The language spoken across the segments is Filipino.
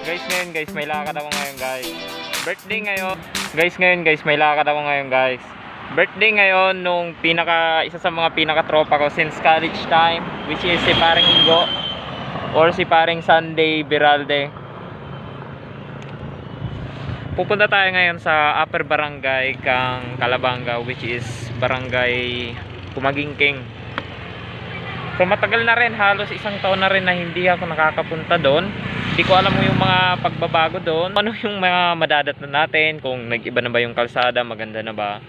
Guys, ngayon guys, may lakad ako ngayon guys. Birthday ngayon. Guys, ngayon guys, may lakad ako ngayon guys. Birthday ngayon nung isa sa mga pinaka-tropa ko since college time, which is si Paring Ingo or si Paring Sunday Biralde. Pupunta tayo ngayon sa Upper Barangay Kang Calabanga, which is Barangay Kumagingking. So matagal na rin, halos isang taon na rin na hindi ako nakakapunta doon. Hindi ko alam yung mga pagbabago doon. Ano yung mga madadatnan natin, kung nag-iba na ba yung kalsada, maganda na ba.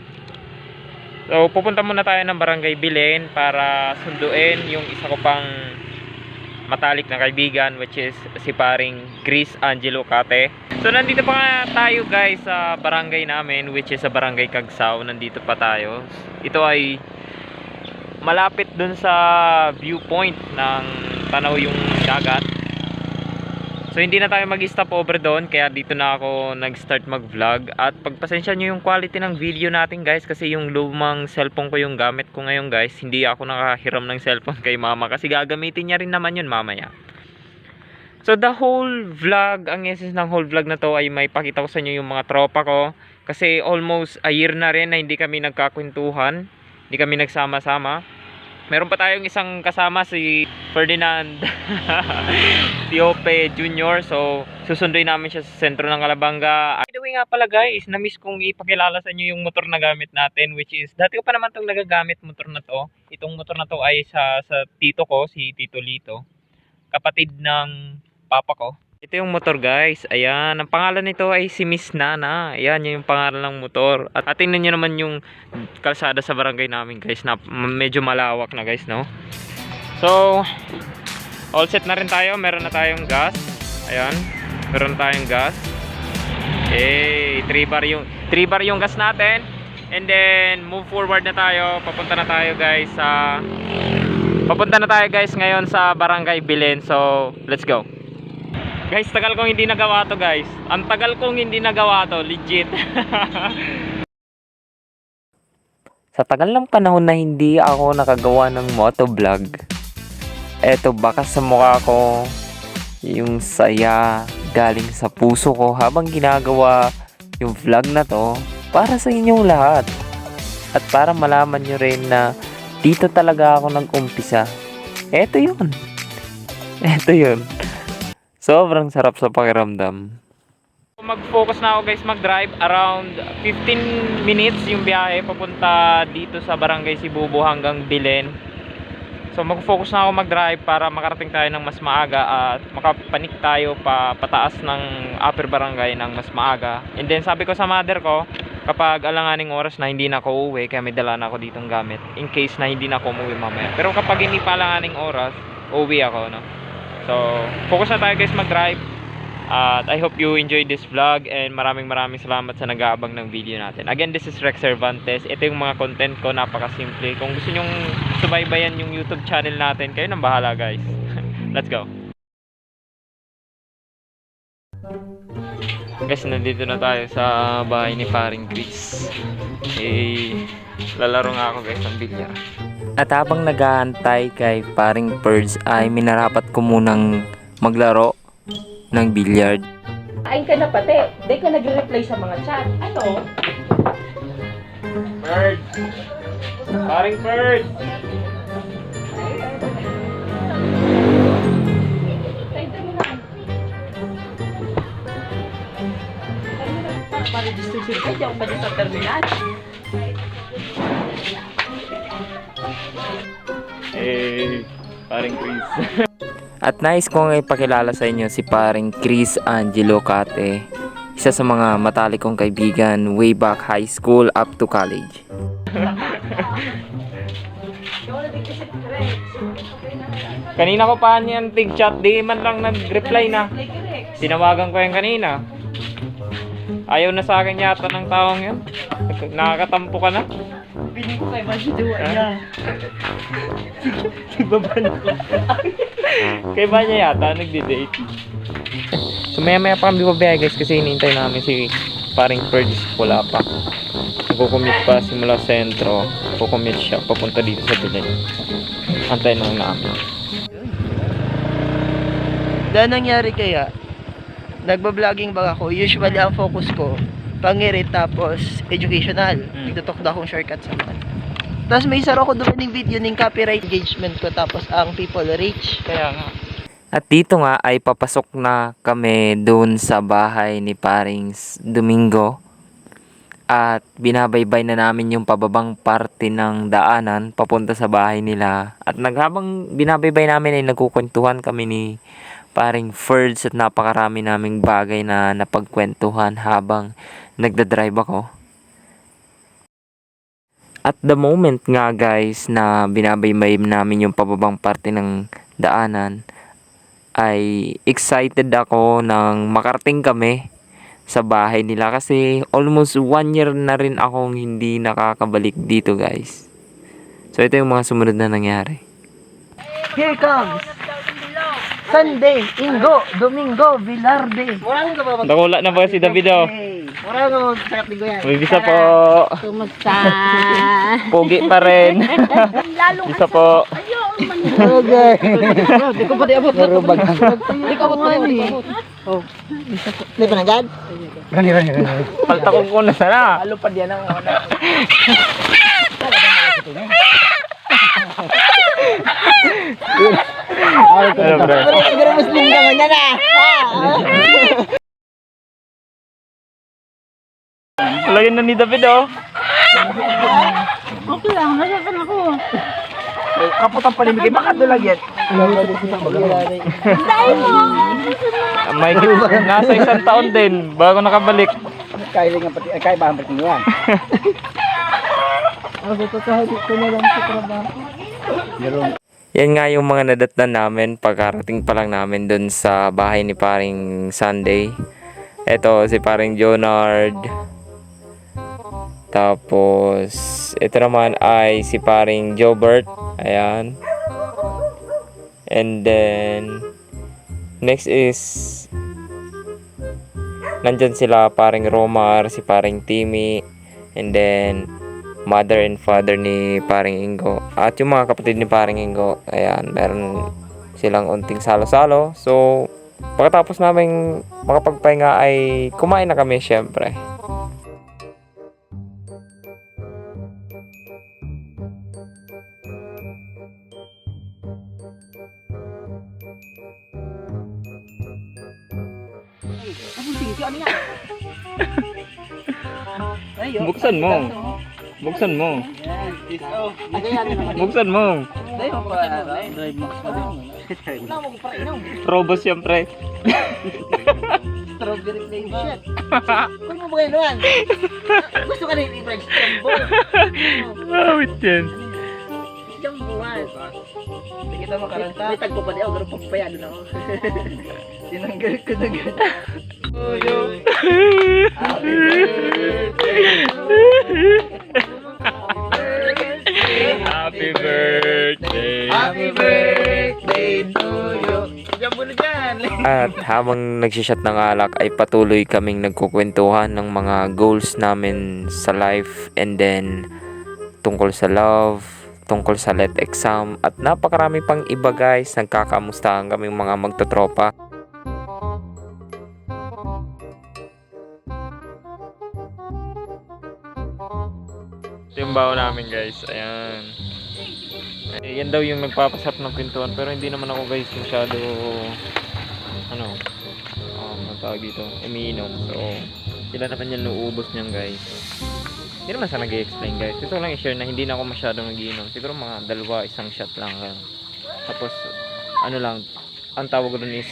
So pupunta muna tayo ng Barangay Bilen para sunduin yung isa ko pang matalik na kaibigan, which is si Paring Chris Angelo Cate. So nandito pa nga tayo guys sa barangay namin, which is sa Barangay Kagsaw. Nandito pa tayo. Ito ay malapit dun sa viewpoint ng tanaw yung dagat. So hindi na tayo mag-stop over doon, kaya dito na ako nag-start mag-vlog. At pagpasensya nyo yung quality ng video natin guys, kasi yung lumang cellphone ko yung gamit ko ngayon guys. Hindi ako nakahiram ng cellphone kay mama kasi gagamitin niya rin naman yun mamaya. So the whole vlog, ang essence ng whole vlog na to ay may pakita ko sa inyo yung mga tropa ko. Kasi almost a year na rin na hindi kami nagkakwentuhan, hindi kami nagsama-sama. Meron pa tayong isang kasama, si Ferdinand Tiope Jr. So susunduin namin siya sa sentro ng Calabanga. By the way nga pala guys, na-miss kong ipakilala sa inyo yung motor na gamit natin, which is dati ko pa naman itong nagagamit motor na to. Itong motor na to ay sa tito ko, si Tito Lito, kapatid ng papa ko. Ito yung motor guys. Ayan, ang pangalan nito ay si Miss Nana. Ayan, yung pangalan ng motor. At tingnan nyo naman yung kalsada sa barangay namin guys, na medyo malawak na guys, no? So all set na rin tayo. Meron na tayong gas. Ayan, meron na tayong gas. Okay, 3 bar yung gas natin. And then move forward na tayo. Papunta na tayo guys ngayon sa Barangay Bilen. So let's go. Guys, tagal kong hindi nagawa to guys. Ang tagal kong hindi nagawa to, legit. Sa tagal ng panahon na hindi ako nakagawa ng motovlog, eto baka sa mukha ko yung saya galing sa puso ko habang ginagawa yung vlog na to para sa inyong lahat. At para malaman nyo rin na dito talaga ako nag-umpisa. Eto yun. Sobrang sarap sa pakiramdam. Mag-focus na ako guys mag-drive. Around 15 minutes yung biyahe papunta dito sa Barangay Sibubo hanggang Bilen. So mag-focus na ako mag-drive para makarating tayo ng mas maaga at makapanik tayo pataas ng Upper Barangay ng mas maaga. And then sabi ko sa mother ko, kapag alanganing oras na hindi na ako uuwi, kaya may dala na ako ditong gamit in case na hindi na ako umuwi mamaya. Pero kapag hindi pa alanganing oras, uuwi ako, no? So, focus na tayo guys mag-drive. At I hope you enjoyed this vlog and maraming salamat sa nag-aabang ng video natin. Again, this is Rex Cervantes. Ito yung mga content ko, napakasimple. Kung gusto nyong subaybayan yung YouTube channel natin, kayo nang bahala guys. Let's go. Guys, nandito na tayo sa bahay ni Paring Chris. Lalaro nga ako guys ng bilyar. At habang nag-aantay kay Paring Perds ay minarapat ko munang maglaro ng billiard. Kain ka na pati. Di ka nag-reply sa mga chat. Ano? Perds! Paring Perds! Para-distribution ka. Di ako pa din sa terminal. Paring Chris. At nais kong ipakilala sa inyo si Paring Chris Angelo Cate, isa sa mga matalik kong kaibigan way back high school up to college. Kanina ko pa niyan tig-chat, di man lang nag-reply na. Tinawagan ko yan kanina. Ayaw na sa akin yata ng taong yan. Nakakatampo ka na. Piling ko kay Mashiduwa niya. Kay ba niya yata nagdi-date. So maya pa kami babiyahe guys kasi hinihintay namin si Paring Perds. Wala pa. Nagko-commute pa simula sentro. Nagko-commute siya papunta dito sa Bilen. Antayin lang namin. Dahil nangyari kaya, Nagba-vlogging ba ako? Usually ang focus ko pangirit tapos educational. Nagtutok daw akong shortcut sa mga. Tapos may isa ako doon ng video ng copyright engagement ko tapos ang people reach. Kaya nga. At dito nga ay papasok na kami doon sa bahay ni paring Domingo. At binabaybay na namin yung pababang parte ng daanan papunta sa bahay nila. At habang binabaybay namin ay nagkukwentuhan kami ni paring Ferds at napakarami naming bagay na napagkwentuhan habang nagdadrive ako. At the moment nga guys na binabaybay namin yung pababang parte ng daanan, ay excited ako nang makarating kami sa bahay nila kasi almost 1 year na rin akong hindi nakakabalik dito guys. So ito yung mga sumunod na nangyari. Here comes Sunday, Ingo, Domingo, Velarde. Murang ka ba mag- Nakula na ba si Davido? Murang ka mag sakit linggo yan. May bisa po. Kumusta? Pogi pa rin. Bisa po. Okay. Di ko pa di abot. Marubag. Di ko abot. Oh. Di pa nandiyan? Rani. Palta kong kuna sana. Halo pa diyan ang una. Ano bro? Pero Muslim ka man yan ah. Lagyan na ni Davido. Okay lang, nasasal ako. Kaputang palimigay, baka doon lang yan. Dahil mo! May nasa 1 taon din bago nakabalik. Kaya nga pati, kaya ba ang pati yan? Ko na lang sa trabaho. Yan nga yung mga nadatnan namin pagkarating pa lang namin dun sa bahay ni paring Sunday. Ito si paring Jonard. Tapos ito naman ay si paring Jobert. Ayan. And then next is nandyan sila paring Romar, si paring Timmy, and then mother and father ni paring Ingo. At yung mga kapatid ni paring Ingo, ayan, meron silang unting salo-salo. So, pagkatapos namin makapagpahinga ay kumain na kami syempre. Buksan mo. Buksan mo. Buksan mo. Robos siyempre. Strawberry flavor. Kung mo ba yan? Gusto ka rin i-break jumbo. Awit yan. Jumboan. Hindi kita makaranta. May tagpo pa di ako, pero papayado na ako. Tinanggal ko na gano'n. Happy birthday. Happy birthday to you. Jumbo na dyan. At habang nagsishot ng alak ay patuloy kaming nagkukwentuhan ng mga goals namin sa life, and then tungkol sa love, tungkol sa let exam, at napakarami pang iba guys. Nagkakamustahan kaming mga magtotropa. Ito yung baon namin guys. Ayan. Yan daw yung nagpapasap ng pintuan. Pero hindi naman ako guys masyado ang tawag dito, umiinom. So sila naman yan nuubos niyan guys. Hindi naman sana nag-i-explain guys. Gusto ko lang i-share na hindi na ako masyadong nagiinom. Siguro mga 2, 1 shot lang. Tapos ang tawag ko dun is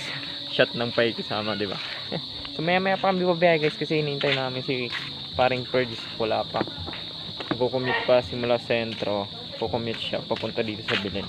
shot ng pay kasama, di ba? So maya pa kami babaya guys kasi hinihintay namin si paring Ferds. Wala pa. Nagko-commute pa simula sentro. Nagko-commute siya papunta dito sa Belen.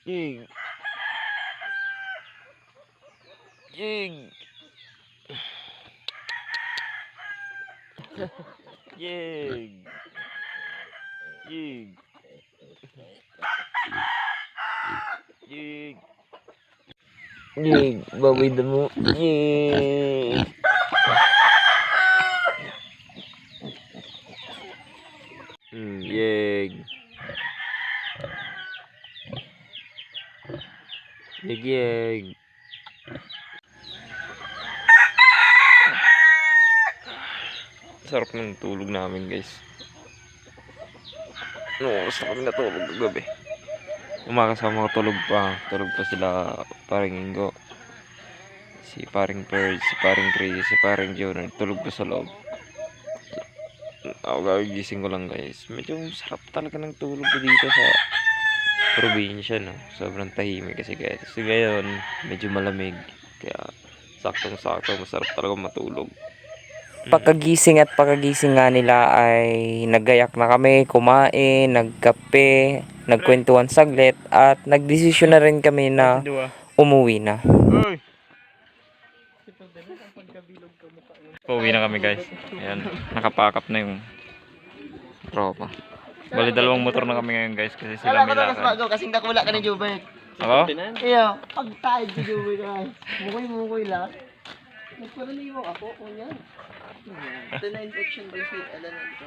Ying. Ying. Ying. Ying. Ying. Ying. Baboy damo. Ying. Ying. Ying. Sarap ng tulog namin, guys. No, gusto kami natulog gabi. Umaga sa mga tulog pa sila paring Ingo. Si paring Bird, si paring Chris, si paring Jonah. Tulog pa sa loob. Ako gagising ko lang, guys. Medyo sarap talaga ng tulog ko dito sa probinsya, no. Sobrang tahimik kasi, guys. Kasi ngayon, medyo malamig. Kaya saktong-sakto, masarap talaga matulog. Pagkagising nga nila ay naggayak na kami, kumain, nagkape, nagkwentuhan saglit at nagdesisyon na rin kami na umuwi na. Pauwi na kami, guys. Ayan, nakapakap na yung tropa. Bali, dalawang motor na kami ngayon, guys, kasi sila may lakad. Kasing nakula ka ni Jubert. Ako? Iyo, pagtayo si Jubert ay. Mukoy lang. Nagparaliwang ako, kunya. Ito na infection by sweet alanan ko.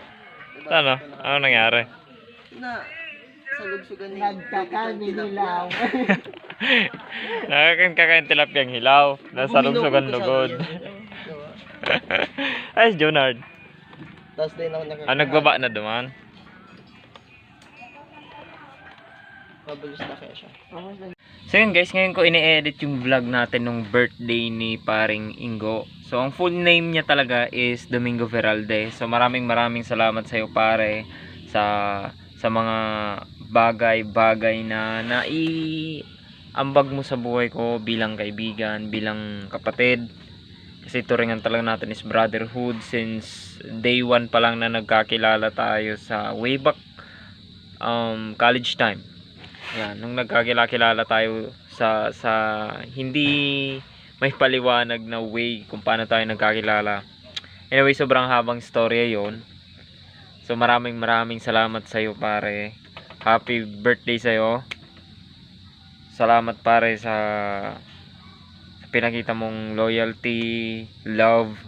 Ano? Ano nangyari? Na, sa lugsugan ni nagkakami nilaw. Nakakain tilapiyang hilaw. Nasa lugsugan lugod. Ay, Jonard. Tapos din ako nakakita. Nagbaba na duman? Pabalos na kaya siya. So yun, guys, ngayon ko ini-edit yung vlog natin nung birthday ni paring Ingo. So ang full name niya talaga is Domingo Feralde. So maraming salamat sa iyo, pare, sa mga bagay-bagay na naiambag mo sa buhay ko bilang kaibigan, bilang kapatid. Kasi turingan talaga natin is brotherhood since day 1 pa lang na nagkakilala tayo sa way back college time. Yan, nung nagkakilala tayo sa hindi may paliwanag na way kung paano tayo nagkakilala. Anyway, sobrang habang storya yon. So maraming salamat sa iyo, pare. Happy birthday sa iyo. Salamat, pare, sa pinakita mong loyalty, love,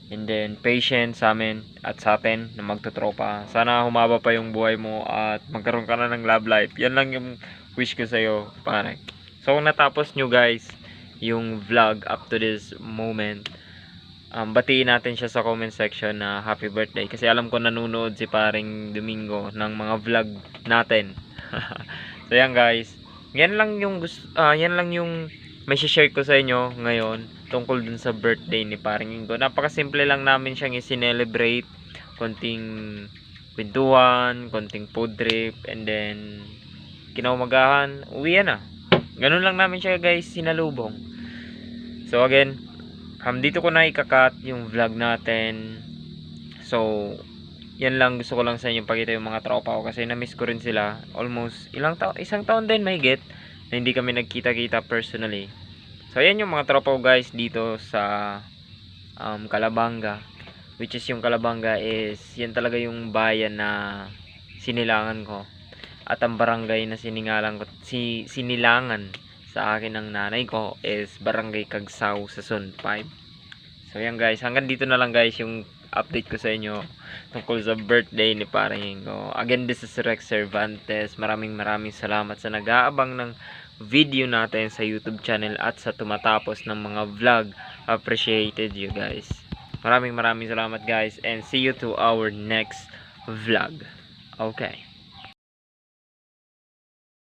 and then patience sa amin at sa atin na magtutropa. Sana humaba pa yung buhay mo at magkaroon ka na ng love life. Yan lang yung wish ko sa'yo, pare. So kung natapos nyo, guys, yung vlog up to this moment, batiin natin siya sa comment section na happy birthday. Kasi alam ko nanonood si paring Domingo ng mga vlog natin. So yan, guys. Yan lang yung may share ko sa inyo ngayon tungkol dun sa birthday ni paring Ingo. Napakasimple lang namin siyang i-celebrate. Konting kwentuhan, konting food trip, and then kinaumagahan, uwi na. Ganun lang namin siya, guys, sinalubong. So again, dito ko na ikakat yung vlog natin. So yan lang, gusto ko lang sa inyo pakita yung mga tropa ko kasi na-miss ko rin sila. Almost isang taon din mahigit na hindi kami nagkita-kita personally. So ayan yung mga tropa ko, guys, dito sa Calabanga, which is yung Calabanga is yan talaga yung bayan na sinilangan ko, at ang barangay na sinilangan sa akin ng nanay ko is Barangay Kagsaw sa Zone 5. So yan, guys, hanggang dito na lang, guys, yung update ko sa inyo tungkol sa birthday ni paring Ingo. Again, this is Rex Cervantes. Maraming salamat sa nag-aabang ng video natin sa YouTube channel at sa tumatapos ng mga vlog. Appreciated you, guys. Maraming salamat, guys, and see you to our next vlog. Okay.